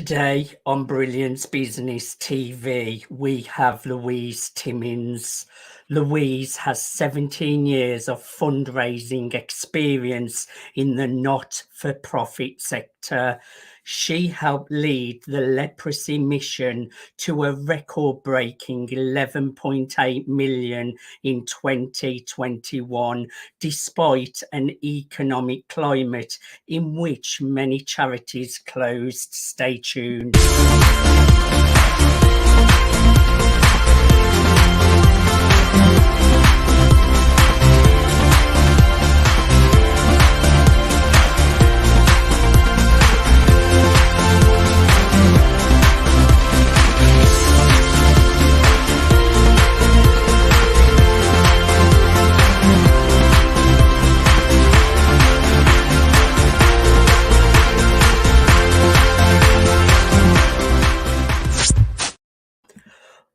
Today on Brilliance Business TV, we have Louise Timmins. Louise has 17 years of fundraising experience in the not-for-profit sector. She helped lead the Leprosy Mission to a record-breaking 11.8 million in 2021, despite an economic climate in which many charities closed. Stay tuned.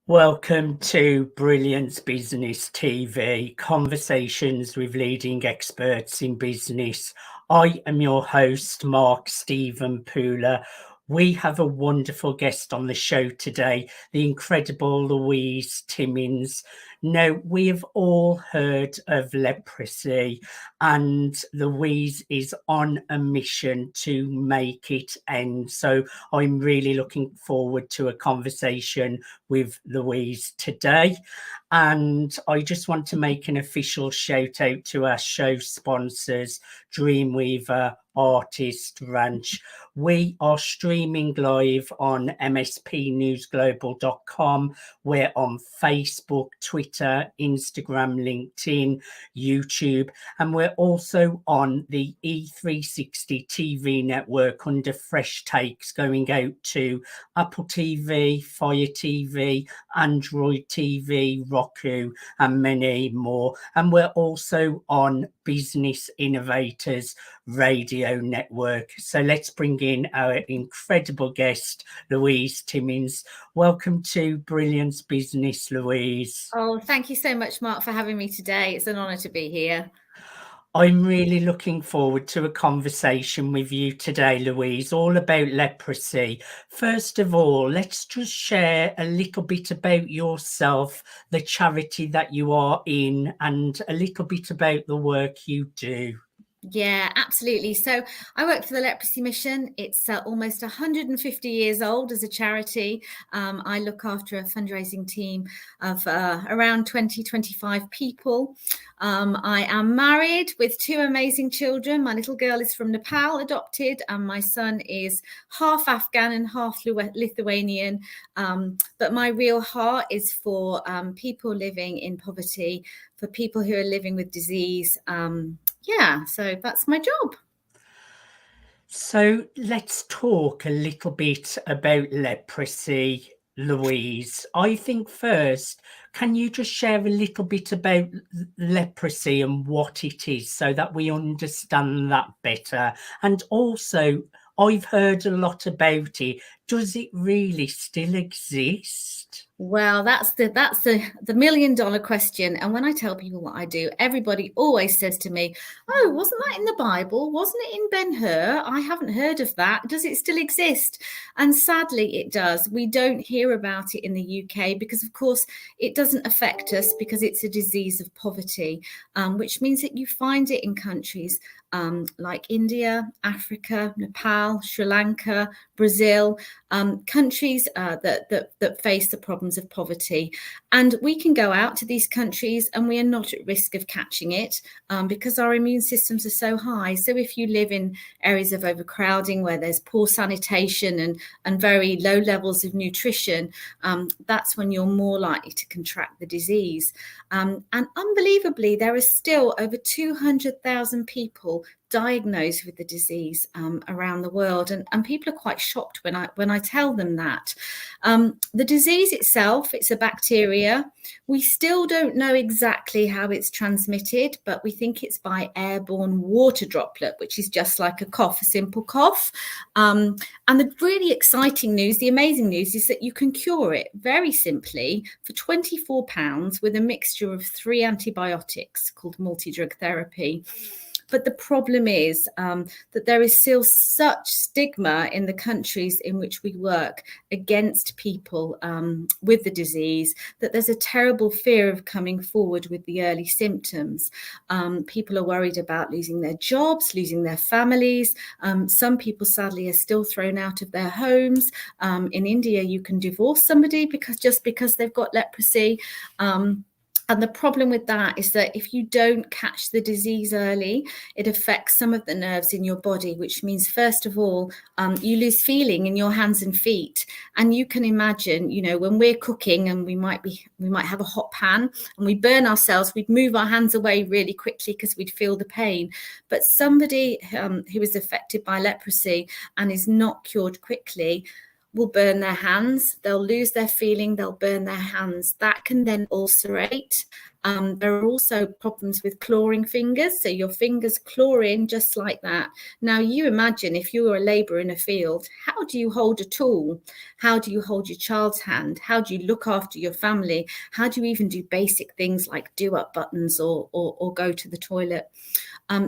Welcome to Brilliance Business TV, conversations with leading experts in business. I am your host, Mark Stephen Pooler. We have a wonderful guest on the show today, the incredible Louise Timmins. Now, we have all heard of leprosy, and Louise is on a mission to make it end. So I'm really looking forward to a conversation with Louise today. And I just want to make an official shout out to our show sponsors, Dreamweaver, Artist Ranch. We are streaming live on MSPnewsGlobal.com. We're on Facebook, Twitter, Instagram, LinkedIn, YouTube, and we're also on the E360 TV network under Fresh Takes, going out to Apple TV, Fire TV, Android TV, Roku, and many more. And we're also on Business Innovators Radio Network. So let's bring in our incredible guest, Louise Timmins. Welcome to Brilliance Business, Louise. Oh, thank you so much, Mark, for having me today. It's an honour to be here. I'm really looking forward to a conversation with you today, Louise, all about leprosy. First of all, let's just share a little bit about yourself, the charity that you are in, and a little bit about the work you do. Yeah, absolutely. So I work for the Leprosy Mission. It's almost 150 years old as a charity. I look after a fundraising team of around 20-25 people. I am married with two amazing children. My little girl is from Nepal, adopted, and my son is half Afghan and half Lithuanian. But my real heart is for people living in poverty, for people who are living with disease. Yeah, so that's my job. So let's talk a little bit about leprosy, Louise. I think first, can you just share a little bit about leprosy and what it is so that we understand that better? And also, I've heard a lot about it. Does it really still exist? Well, that's the $1 million question. And when I tell people what I do, everybody always says to me, "Oh, wasn't that in the Bible? Wasn't it in Ben-Hur? I haven't heard of that. Does it still exist?" And sadly, it does. We don't hear about it in the UK because, of course, it doesn't affect us because it's a disease of poverty, which means that you find it in countries like India, Africa, Nepal, Sri Lanka, Brazil, countries that face the problems of poverty. And we can go out to these countries and we are not at risk of catching it because our immune systems are so high. So if you live in areas of overcrowding where there's poor sanitation and very low levels of nutrition, that's when you're more likely to contract the disease. And unbelievably, there are still over 200,000 people diagnosed with the disease around the world, and people are quite shocked when I tell them that. The disease itself, it's a bacteria. We still don't know exactly how it's transmitted, but we think it's by airborne water droplet, which is just like a cough, a simple cough. And the really exciting news, the amazing news, is that you can cure it very simply for £24 with a mixture of 3 antibiotics called multi-drug therapy. But the problem is that there is still such stigma in the countries in which we work against people with the disease that there's a terrible fear of coming forward with the early symptoms. People are worried about losing their jobs, losing their families. Some people sadly are still thrown out of their homes. In India, you can divorce somebody just because they've got leprosy. And the problem with that is that if you don't catch the disease early, it affects some of the nerves in your body, which means, first of all, you lose feeling in your hands and feet. And you can imagine, you know, when we're cooking and we might have a hot pan and we burn ourselves, we'd move our hands away really quickly because we'd feel the pain. But somebody who is affected by leprosy and is not cured quickly will burn their hands, they'll lose their feeling, they'll burn their hands. That can then ulcerate. There are also problems with clawing fingers. So your fingers claw in just like that. Now you imagine if you were a labourer in a field, how do you hold a tool? How do you hold your child's hand? How do you look after your family? How do you even do basic things like do up buttons or go to the toilet?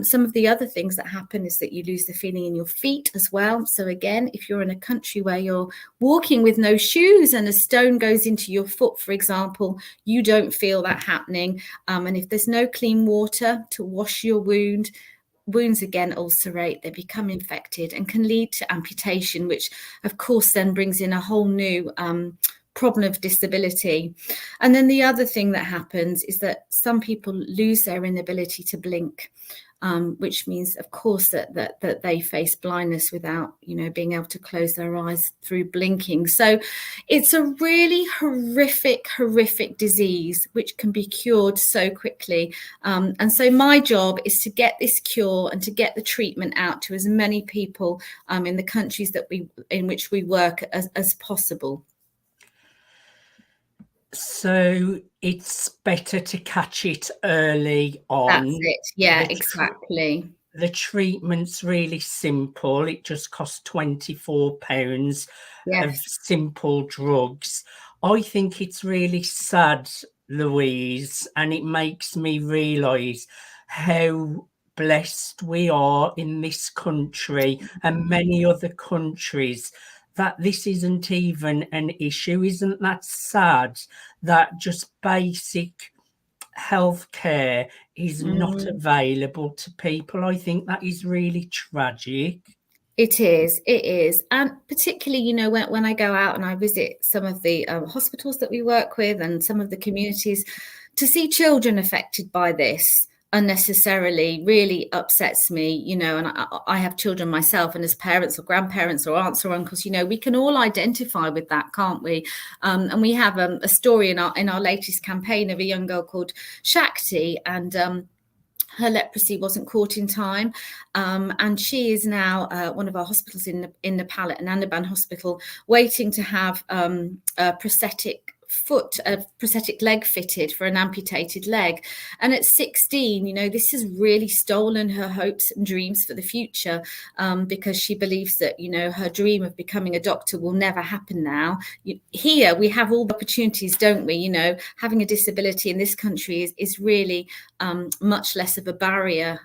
Some of the other things that happen is that you lose the feeling in your feet as well. So again, if you're in a country where you're walking with no shoes and a stone goes into your foot, for example, you don't feel that happening. And if there's no clean water to wash your wounds again ulcerate, they become infected and can lead to amputation, which of course then brings in a whole new problem of disability. And then the other thing that happens is that some people lose their inability to blink. Which means, of course, that they face blindness without, you know, being able to close their eyes through blinking. So it's a really horrific disease which can be cured so quickly. And so my job is to get this cure and to get the treatment out to as many people in the countries in which we work as possible. So it's better to catch it early on. That's it. Yeah, exactly. The treatment's really simple. It just costs £24 of simple drugs. I think it's really sad, Louise, and it makes me realise how blessed we are in this country and many other countries that this isn't even an issue. Isn't that sad that just basic healthcare is not available to people? I think that is really tragic. It is. And particularly, you know, when I go out and I visit some of the hospitals that we work with and some of the communities, to see children affected by this unnecessarily really upsets me, you know. And I have children myself, and as parents or grandparents or aunts or uncles, you know, we can all identify with that, can't we? And we have a story in our latest campaign of a young girl called Shakti, and her leprosy wasn't caught in time, and she is now one of our hospitals in Nepal at Anandaban Hospital, waiting to have a prosthetic leg fitted for an amputated leg. And at 16, you know, this has really stolen her hopes and dreams for the future, because she believes that, you know, her dream of becoming a doctor will never happen now. Here we have all the opportunities, don't we? You know, having a disability in this country is really much less of a barrier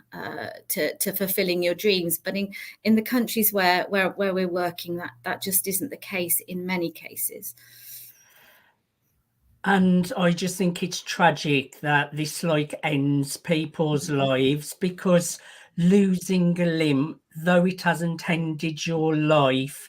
to fulfilling your dreams. But in the countries where we're working, that just isn't the case in many cases. And I just think it's tragic that this ends people's lives, because losing a limb, though it hasn't ended your life,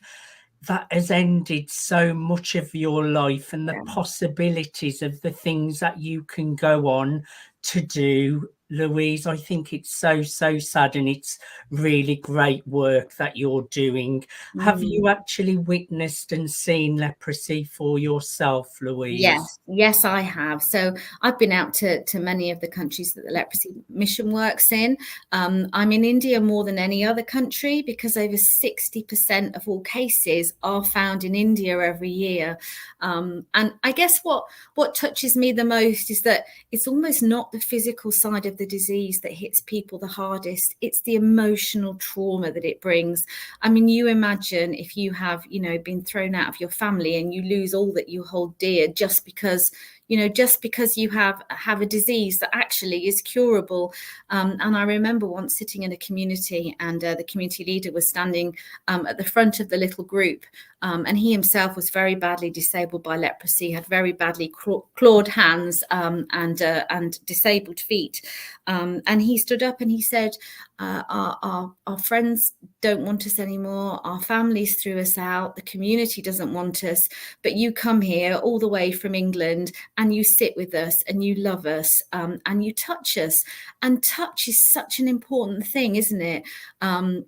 that has ended so much of your life and the possibilities of the things that you can go on to do. Louise, I think it's so sad, and it's really great work that you're doing. Have you actually witnessed and seen leprosy for yourself, Louise? Yes, I have. So I've been out to many of the countries that the Leprosy Mission works in. I'm in India more than any other country, because over 60% of all cases are found in India every year. And I guess what touches me the most is that it's almost not the physical side of the disease that hits people the hardest. It's the emotional trauma that it brings. I mean, you imagine if you have, you know, been thrown out of your family and you lose all that you hold dear just because just because you have a disease that actually is curable. And I remember once sitting in a community, and the community leader was standing at the front of the little group, and he himself was very badly disabled by leprosy, had very badly clawed hands, and disabled feet. And he stood up and he said, our friends don't want us anymore. Our families threw us out. The community doesn't want us. But you come here all the way from England, and you sit with us, and you love us, and you touch us. And touch is such an important thing, isn't it?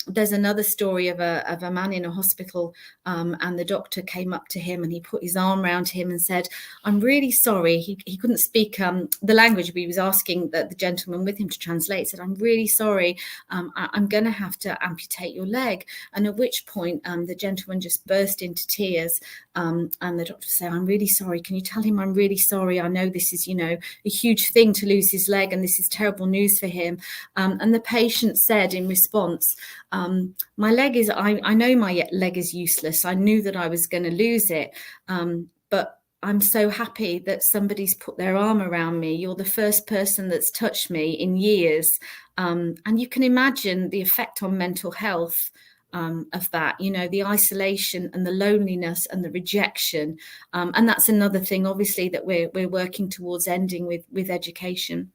There's another story of a man in a hospital, and the doctor came up to him and he put his arm around him and said, "I'm really sorry." He couldn't speak the language, but he was asking the gentleman with him to translate. He said, "I'm really sorry. I'm going to have to amputate your leg." And at which point the gentleman just burst into tears, and the doctor said, "I'm really sorry. Can you tell him I'm really sorry? I know this is, a huge thing to lose his leg, and this is terrible news for him." And the patient said in response, "My leg is, I know my leg is useless. I knew that I was going to lose it, but I'm so happy that somebody's put their arm around me. You're the first person that's touched me in years." And you can imagine the effect on mental health of that, the isolation and the loneliness and the rejection. And that's another thing, obviously, that we're working towards ending with education.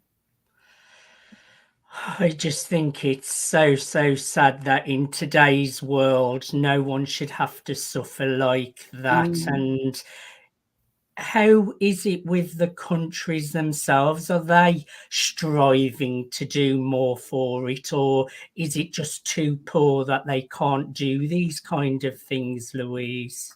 I just think it's so sad that in today's world, no one should have to suffer like that. And how is it with the countries themselves? Are they striving to do more for it, or is it just too poor that they can't do these kind of things, Louise?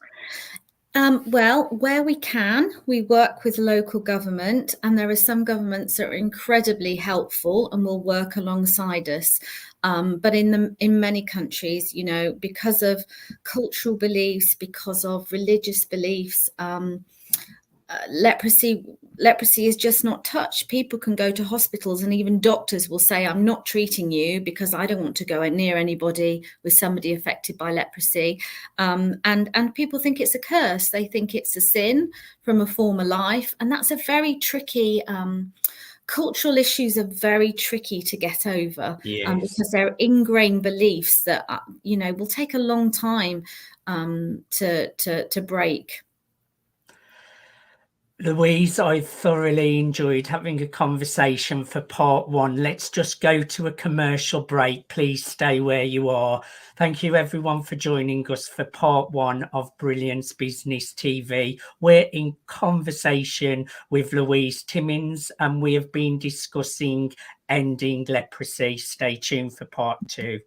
Well, where we can, we work with local government, and there are some governments that are incredibly helpful and will work alongside us. But in many countries, because of cultural beliefs, because of religious beliefs, leprosy is just not touched. People can go to hospitals, and even doctors will say, "I'm not treating you because I don't want to go near anybody with somebody affected by leprosy." And people think it's a curse. They think it's a sin from a former life, and that's a very tricky. Cultural issues are very tricky to get over, because they're ingrained beliefs that will take a long time to break. Louise, I thoroughly enjoyed having a conversation for part one. Let's just go to a commercial break. Please stay where you are. Thank you everyone for joining us for part one of Brilliance Business TV. We're in conversation with Louise Timmins, and we have been discussing ending leprosy. Stay tuned for part two.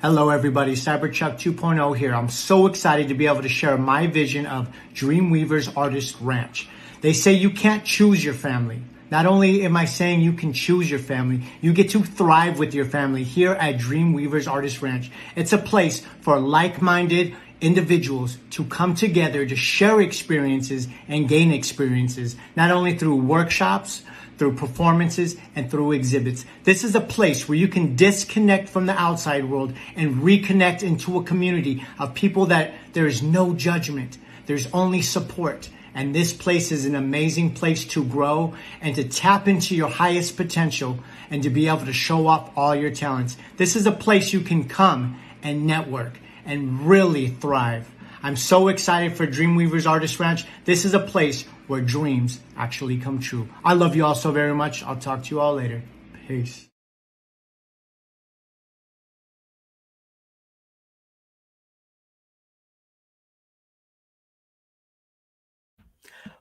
Hello everybody, Cyberchuck 2.0 here. I'm so excited to be able to share my vision of Dreamweavers Artist Ranch. They say you can't choose your family. Not only am I saying you can choose your family, you get to thrive with your family here at Dreamweavers Artist Ranch. It's a place for like-minded individuals to come together to share experiences and gain experiences, not only through workshops, through performances, and through exhibits. This is a place where you can disconnect from the outside world and reconnect into a community of people that there is no judgment. There's only support. And this place is an amazing place to grow and to tap into your highest potential and to be able to show off all your talents. This is a place you can come and network and really thrive. I'm so excited for Dreamweavers Artist Ranch. This is a place where dreams actually come true. I love you all so very much. I'll talk to you all later. Peace.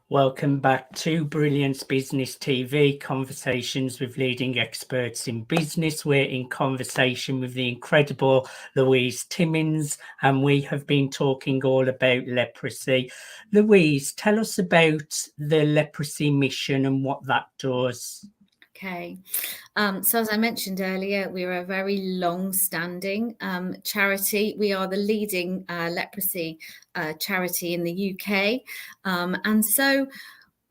Welcome back to Brilliance Business TV, conversations with leading experts in business. We're in conversation with the incredible Louise Timmins, and we have been talking all about leprosy. Louise, tell us about the Leprosy Mission and what that does. Okay. So as I mentioned earlier, we're a very long-standing charity. We are the leading leprosy charity in the UK. And so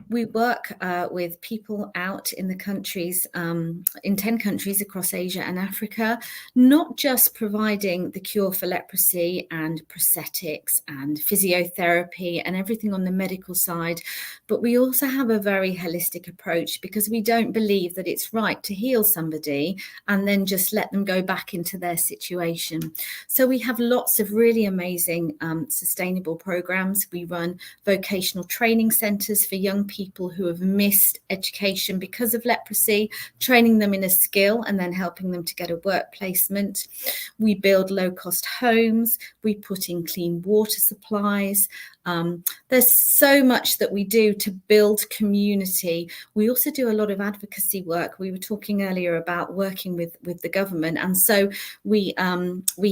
We work with people out in the countries, in 10 countries across Asia and Africa, not just providing the cure for leprosy and prosthetics and physiotherapy and everything on the medical side, but we also have a very holistic approach, because we don't believe that it's right to heal somebody and then just let them go back into their situation. So we have lots of really amazing sustainable programs. We run vocational training centres for young people who have missed education because of leprosy, training them in a skill and then helping them to get a work placement. We build low-cost homes. We put in clean water supplies. There's so much that we do to build community. We also do a lot of advocacy work. We were talking earlier about working with the government, and so we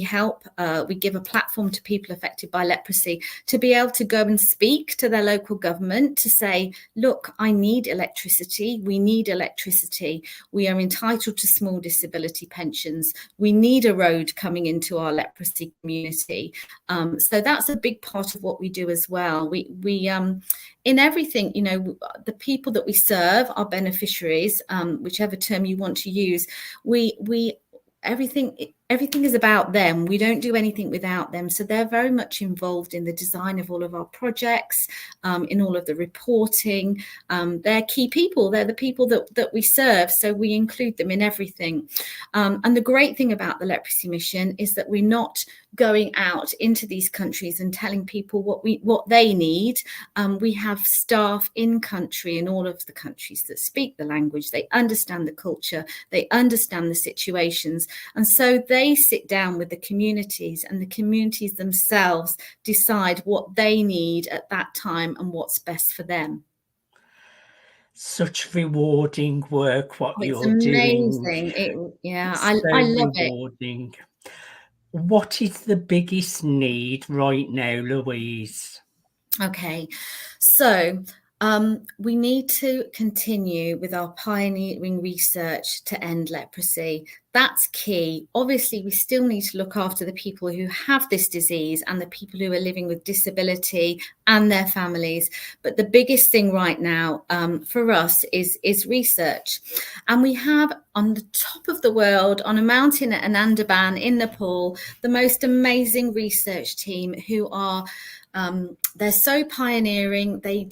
help. We give a platform to people affected by leprosy to be able to go and speak to their local government to say, look, I need electricity. We need electricity. We are entitled to small disability pensions. We need a road coming into our leprosy community. So that's a big part of what we do as well. We in everything, you know, the people that we serve, our beneficiaries, whichever term you want to use, we everything is about them. We don't do anything without them. So they're very much involved in the design of all of our projects, in all of the reporting. They're key people. They're the people that we serve. So we include them in everything. And the great thing about the Leprosy Mission is that we're not going out into these countries and telling people what they need. We have staff in country in all of the countries that speak the language. They understand the culture. They understand the situations. And so they sit down with the communities, and the communities themselves decide what they need at that time and what's best for them. Such rewarding work what you're amazing. doing. I love rewarding. What is the biggest need right now, Louise? Okay, so we need to continue with our pioneering research to end leprosy. That's key. Obviously, we still need to look after the people who have this disease and the people who are living with disability and their families. But the biggest thing right now for us is research. And we have on the top of the world, on a mountain at Anandaban in Nepal, the most amazing research team who are they're so pioneering. They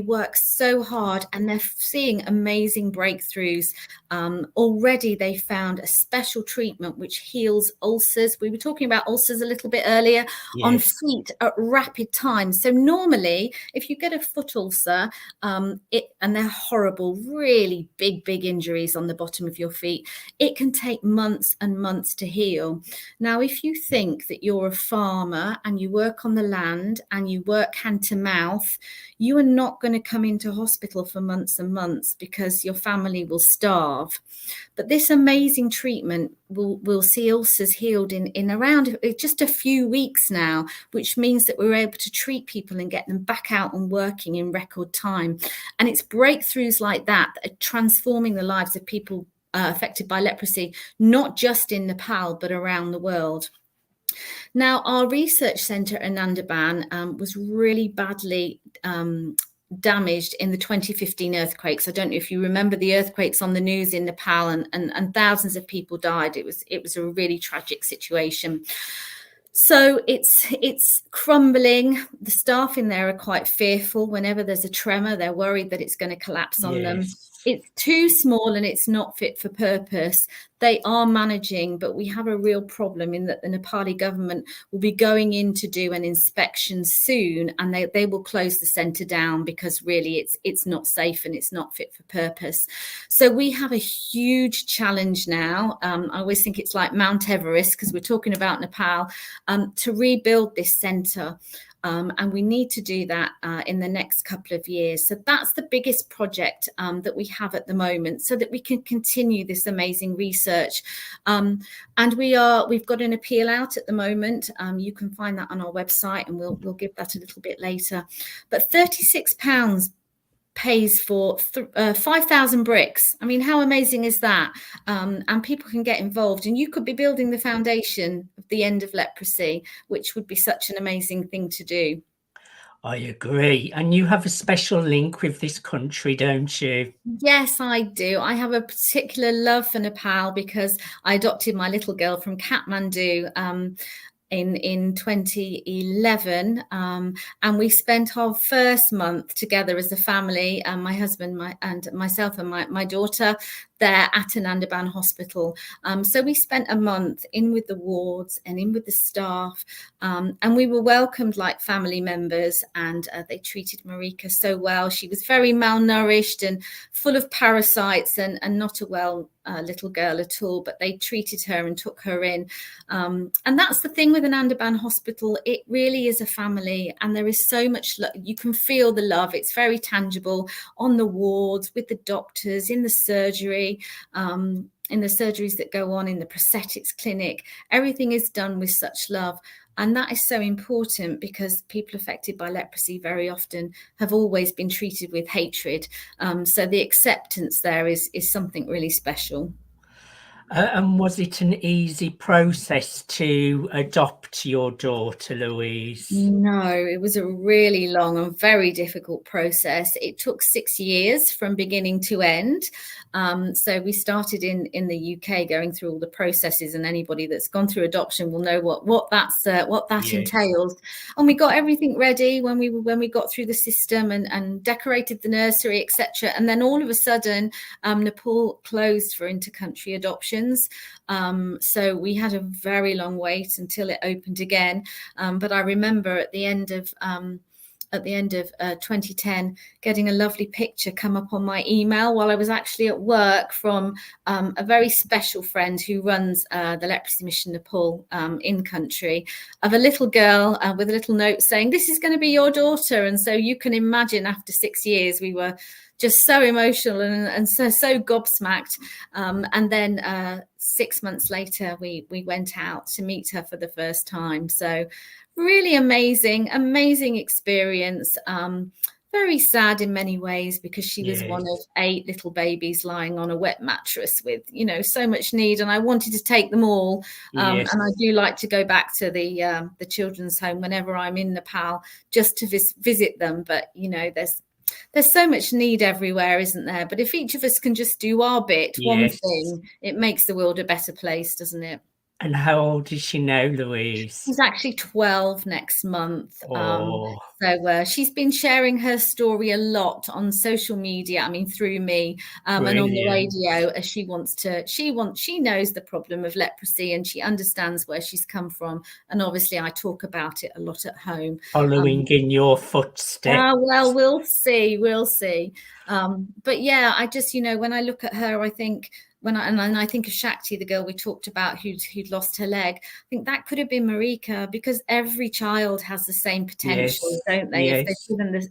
work so hard, and they're seeing amazing breakthroughs. Already they found a special treatment which heals ulcers. We were talking about ulcers a little bit earlier. Yes. On feet at rapid time. So normally, if you get a foot ulcer, and they're horrible, really big injuries on the bottom of your feet, it can take months and months to heal. Now, if you think that you're a farmer and you work on the land and you work hand to mouth, you are not going to come into hospital for months and months because your family will starve. But this amazing treatment will see ulcers healed in around just a few weeks now, which means that we're able to treat people and get them back out and working in record time. And it's breakthroughs like that that are transforming the lives of people affected by leprosy, not just in Nepal, but around the world. Now, our research centre in Anandaban was really badly damaged in the 2015 earthquakes. I don't know if you remember the earthquakes on the news in Nepal, and thousands of people died. It was a really tragic situation. So it's crumbling. The staff in there are quite fearful. Whenever there's a tremor, they're worried that it's going to collapse on them. It's too small and it's not fit for purpose. They are managing, but we have a real problem in that the Nepali government will be going in to do an inspection soon, and they will close the centre down because really it's not safe and it's not fit for purpose. So we have a huge challenge now. I always think it's like Mount Everest, because we're talking about Nepal, to rebuild this centre. And we need to do that in the next couple of years. So that's the biggest project that we have at the moment, so that we can continue this amazing research. And we've got an appeal out at the moment. You can find that on our website, and we'll give that a little bit later. But £36 pays for 5,000 bricks. I mean, how amazing is that? And people can get involved, and you could be building the foundation of the end of leprosy, which would be such an amazing thing to do. I agree. And you have a special link with this country, don't you? Yes, I do. I have a particular love for Nepal because I adopted my little girl from Kathmandu in 2011, and we spent our first month together as a family, my husband, and myself and my daughter, there at Anandaban Hospital. So we spent a month in with the wards and in with the staff, and we were welcomed like family members, and they treated Marika so well. She was very malnourished and full of parasites, and not a well little girl at all, but they treated her and took her in. And that's the thing with Anandaban Hospital. It really is a family, and there is so much love. You can feel the love. It's very tangible on the wards, with the doctors, in the surgery, in the surgeries that go on in the prosthetics clinic. Everything is done with such love. And that is so important because people affected by leprosy very often have always been treated with hatred. So the acceptance there is something really special. And was it an easy process to adopt your daughter, Louise? No, it was a really long and very difficult process. It took 6 years from beginning to end. So we started in the UK going through all the processes, and anybody that's gone through adoption will know what that entails. And we got everything ready when we got through the system and decorated the nursery, etc. And then all of a sudden, Nepal closed for intercountry adoptions. So we had a very long wait until it opened again. But I remember at the end of 2010, getting a lovely picture come up on my email while I was actually at work from a very special friend who runs the Leprosy Mission Nepal in country, of a little girl with a little note saying, "This is going to be your daughter." And so you can imagine, after 6 years, we were just so emotional and so gobsmacked. And then 6 months later, we went out to meet her for the first time. So really amazing experience. Very sad in many ways because she was one of 8 little babies lying on a wet mattress with, so much need. And I wanted to take them all. And I do like to go back to the children's home whenever I'm in Nepal just to visit them. But, there's so much need everywhere, isn't there? But if each of us can just do our bit, one thing, it makes the world a better place, doesn't it? And how old is she now, Louise? She's actually 12 next month. Oh. So she's been sharing her story a lot on social media, through me, and on the radio, as she knows the problem of leprosy, and she understands where she's come from. And obviously I talk about it a lot at home. Following in your footsteps. Well, we'll see. But yeah, I just, when I look at her, I think, I think of Shakti, the girl we talked about who'd lost her leg, I think that could have been Marika, because every child has the same potential, don't they?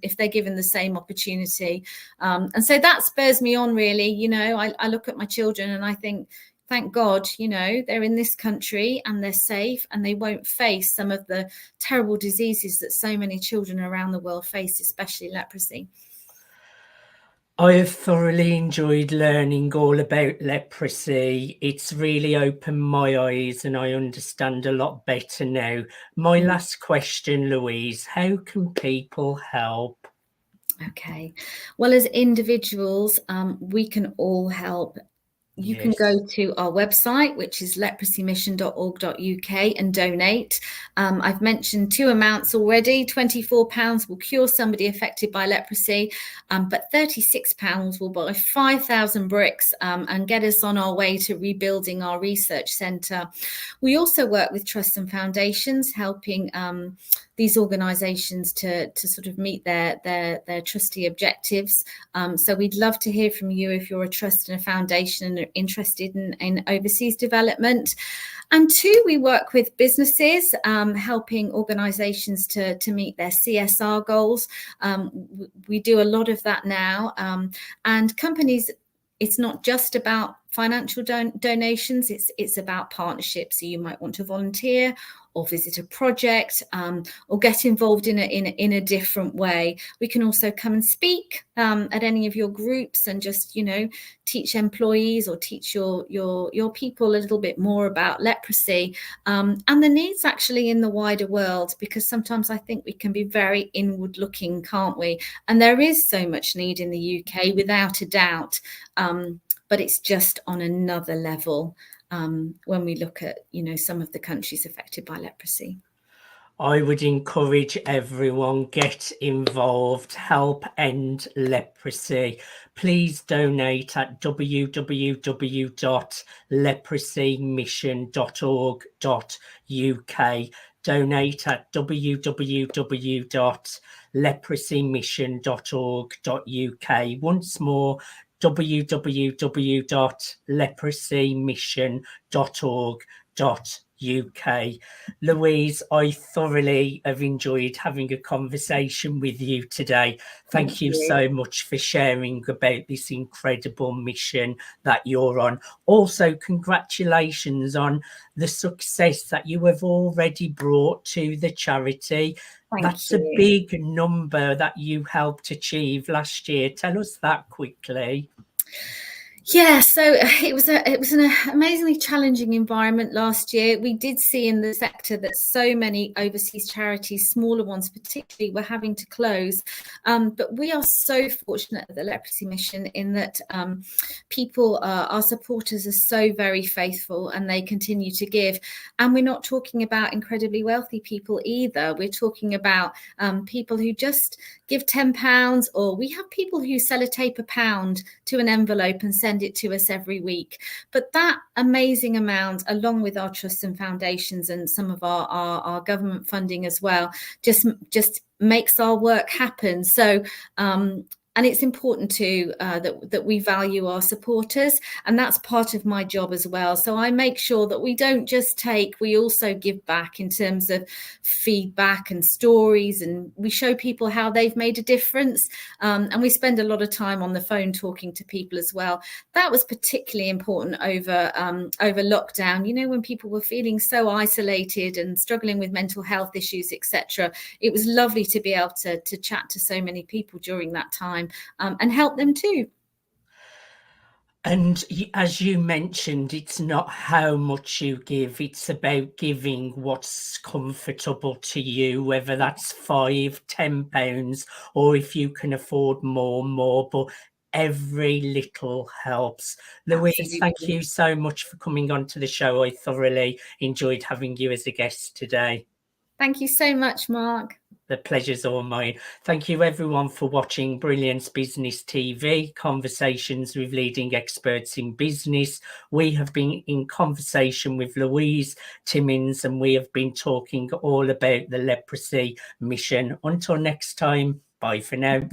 If they're given the same opportunity. And so that spurs me on, really. I look at my children and I think, thank God, they're in this country and they're safe and they won't face some of the terrible diseases that so many children around the world face, especially leprosy. I have thoroughly enjoyed learning all about leprosy. It's really opened my eyes and I understand a lot better now. My last question, Louise, how can people help? Okay. Well, as individuals, we can all help. You can go to our website, which is leprosymission.org.uk, and donate. I've mentioned 2 amounts already. £24 will cure somebody affected by leprosy, but £36 will buy 5,000 bricks and get us on our way to rebuilding our research centre. We also work with trusts and foundations, helping these organisations to sort of meet their trustee objectives. So we'd love to hear from you if you're a trust and a foundation and are interested in overseas development. And 2, we work with businesses, helping organisations to meet their CSR goals. We do a lot of that now. And companies, it's not just about financial donations, it's about partnerships. So you might want to volunteer, or visit a project, or get involved in a different way. We can also come and speak at any of your groups and just, teach employees or teach your people a little bit more about leprosy and the needs actually in the wider world, because sometimes I think we can be very inward looking, can't we? And there is so much need in the UK, without a doubt, but it's just on another level when we look at, some of the countries affected by leprosy. I would encourage everyone, get involved, help end leprosy. Please donate at www.leprosymission.org.uk. Donate at www.leprosymission.org.uk. Once more, www.leprosymission.org.uk. Louise, I thoroughly have enjoyed having a conversation with you today. Thank you so much for sharing about this incredible mission that you're on. Also, congratulations on the success that you have already brought to the charity. That's a big number that you helped achieve last year. Tell us that quickly. Yeah, so it was an amazingly challenging environment last year. We did see in the sector that so many overseas charities, smaller ones particularly, were having to close. But we are so fortunate at the Leprosy Mission in that people, our supporters, are so very faithful and they continue to give. And we're not talking about incredibly wealthy people either. We're talking about people who just give £10, or we have people who sellotape £1 to an envelope and send it to us every week. But that amazing amount, along with our trusts and foundations and some of our government funding as well, just makes our work happen. So and it's important too that we value our supporters, and that's part of my job as well. So I make sure that we don't just take, we also give back in terms of feedback and stories, and we show people how they've made a difference. And we spend a lot of time on the phone talking to people as well. That was particularly important over lockdown. When people were feeling so isolated and struggling with mental health issues, etc. It was lovely to be able to chat to so many people during that time. And help them too. And as you mentioned, it's not how much you give, it's about giving what's comfortable to you, whether that's £5, £10, or if you can afford more, but every little helps. Louise, absolutely. Thank you so much for coming on to the show. I thoroughly enjoyed having you as a guest today. Thank you so much, Mark. The pleasure's all mine. Thank you everyone for watching Brilliance Business TV, conversations with leading experts in business. We have been in conversation with Louise Timmins, and we have been talking all about the Leprosy Mission. Until next time, bye for now.